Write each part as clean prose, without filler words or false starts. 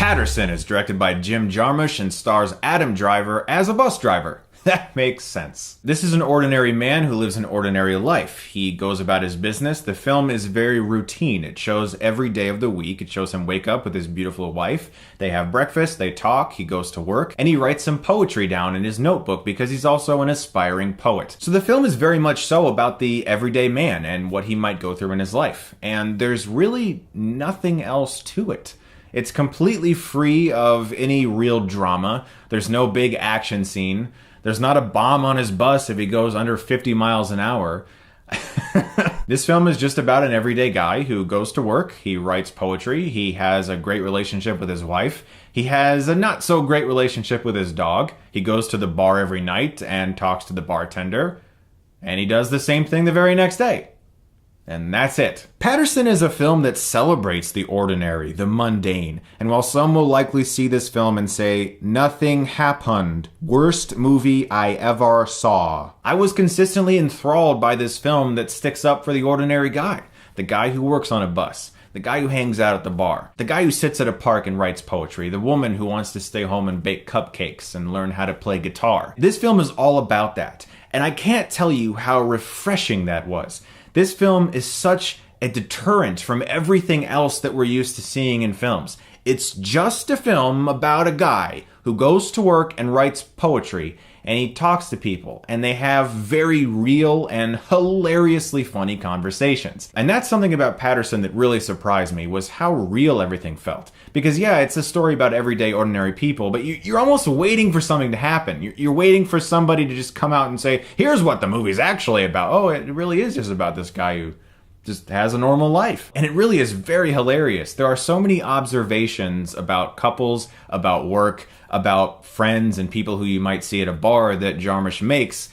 Paterson is directed by Jim Jarmusch and stars Adam Driver as a bus driver. That makes sense. This is an ordinary man who lives an ordinary life. He goes about his business. The film is very routine. It shows every day of the week. It shows him wake up with his beautiful wife. They have breakfast, they talk, he goes to work, and he writes some poetry down in his notebook because he's also an aspiring poet. So the film is very much so about the everyday man and what he might go through in his life. And there's really nothing else to it. It's completely free of any real drama. There's no big action scene. There's not a bomb on his bus if he goes under 50 miles an hour. This film is just about an everyday guy who goes to work, he writes poetry, he has a great relationship with his wife, he has a not so great relationship with his dog, he goes to the bar every night and talks to the bartender, and he does the same thing the very next day. And that's it. Paterson is a film that celebrates the ordinary, the mundane, and while some will likely see this film and say, nothing happened, worst movie I ever saw, I was consistently enthralled by this film that sticks up for the ordinary guy. The guy who works on a bus, the guy who hangs out at the bar, the guy who sits at a park and writes poetry, the woman who wants to stay home and bake cupcakes and learn how to play guitar. This film is all about that, and I can't tell you how refreshing that was. This film is such a deterrent from everything else that we're used to seeing in films. It's just a film about a guy who goes to work and writes poetry, and he talks to people, and they have very real and hilariously funny conversations. And that's something about Paterson that really surprised me, was how real everything felt. Because yeah, it's a story about everyday ordinary people, but you're almost waiting for something to happen. You're waiting for somebody to just come out and say, here's what the movie's actually about. Oh, it really is just about this guy who just has a normal life. And it really is very hilarious. There are so many observations about couples, about work, about friends and people who you might see at a bar that Jarmusch makes.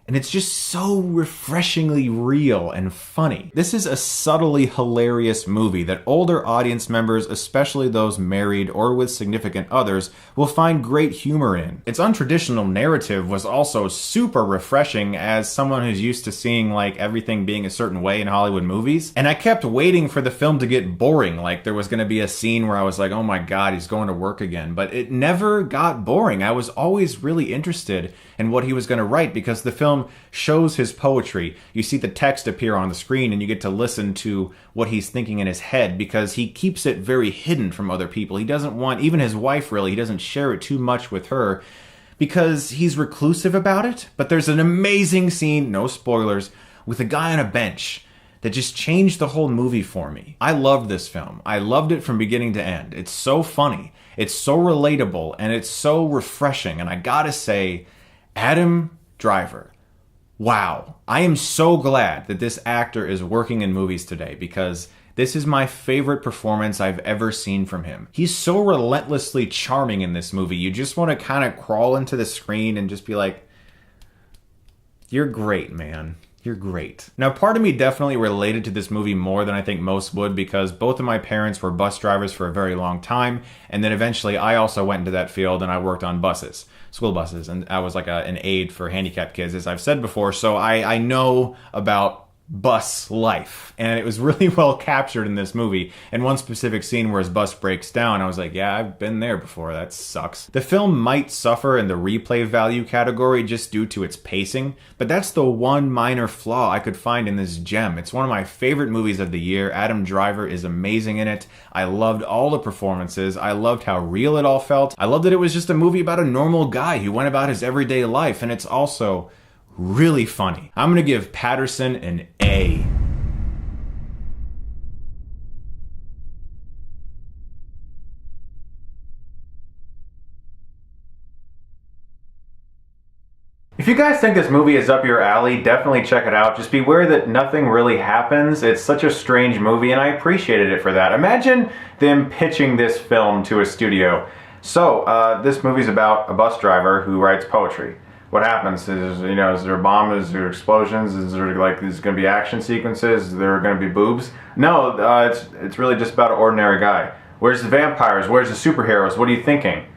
And it's just so refreshingly real and funny. This is a subtly hilarious movie that older audience members, especially those married or with significant others, will find great humor in. Its untraditional narrative was also super refreshing as someone who's used to seeing like everything being a certain way in Hollywood movies. And I kept waiting for the film to get boring, like there was going to be a scene where I was like, oh my god, he's going to work again. But it never got boring. I was always really interested in what he was going to write because the film shows his poetry. You see the text appear on the screen and you get to listen to what he's thinking in his head because he keeps it very hidden from other people. He doesn't want, even his wife really, he doesn't share it too much with her because he's reclusive about it. But there's an amazing scene, no spoilers, with a guy on a bench that just changed the whole movie for me. I loved this film. I loved it from beginning to end. It's so funny, it's so relatable, and it's so refreshing. And I gotta say, Adam Driver, wow. I am so glad that this actor is working in movies today because this is my favorite performance I've ever seen from him. He's so relentlessly charming in this movie. You just want to kind of crawl into the screen and just be like, you're great, man. You're great. Now, part of me definitely related to this movie more than I think most would because both of my parents were bus drivers for a very long time, and then eventually I also went into that field and I worked on buses, school buses, and I was like an aide for handicapped kids, as I've said before, so I know about bus life, and it was really well captured in this movie. And one specific scene where his bus breaks down, I was like, yeah, I've been there before, that sucks. The film might suffer in the replay value category just due to its pacing, but that's the one minor flaw I could find in this gem. It's one of my favorite movies of the year. Adam Driver is amazing in it. I loved all the performances. I loved how real it all felt. I loved that it was just a movie about a normal guy who went about his everyday life, and it's also really funny. I'm gonna give Paterson an A. If you guys think this movie is up your alley, definitely check it out. Just beware that nothing really happens. It's such a strange movie and I appreciated it for that. Imagine them pitching this film to a studio. So, this movie's about a bus driver who writes poetry. What happens is, you know, is there a bomb, is there explosions, is there like, is going to be action sequences, is there going to be boobs? No, it's really just about an ordinary guy. Where's the vampires? Where's the superheroes? What are you thinking?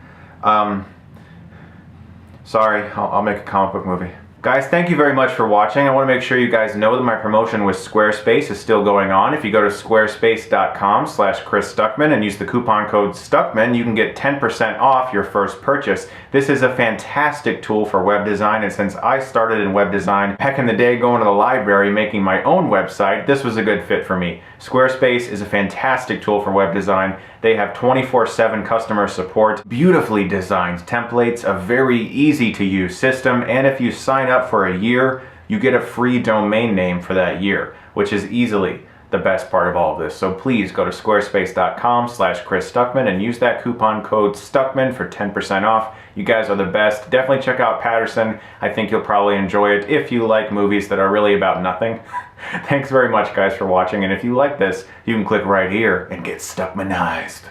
Sorry, I'll make a comic book movie. Guys, thank you very much for watching. I want to make sure you guys know that my promotion with Squarespace is still going on. If you go to squarespace.com/Chris Stuckmann and use the coupon code Stuckmann, you can get 10% off your first purchase. This is a fantastic tool for web design, and since I started in web design back in the day going to the library making my own website, this was a good fit for me. Squarespace is a fantastic tool for web design. They have 24/7 customer support, beautifully designed templates, a very easy to use system, and if you sign up for a year, you get a free domain name for that year, which is easily the best part of all of this. So please go to squarespace.com/Chris Stuckmann and use that coupon code Stuckmann for 10% off. You guys are the best. Definitely check out Paterson. I think you'll probably enjoy it if you like movies that are really about nothing. Thanks very much, guys, for watching, and if you like this, you can click right here and get Stuckmannized.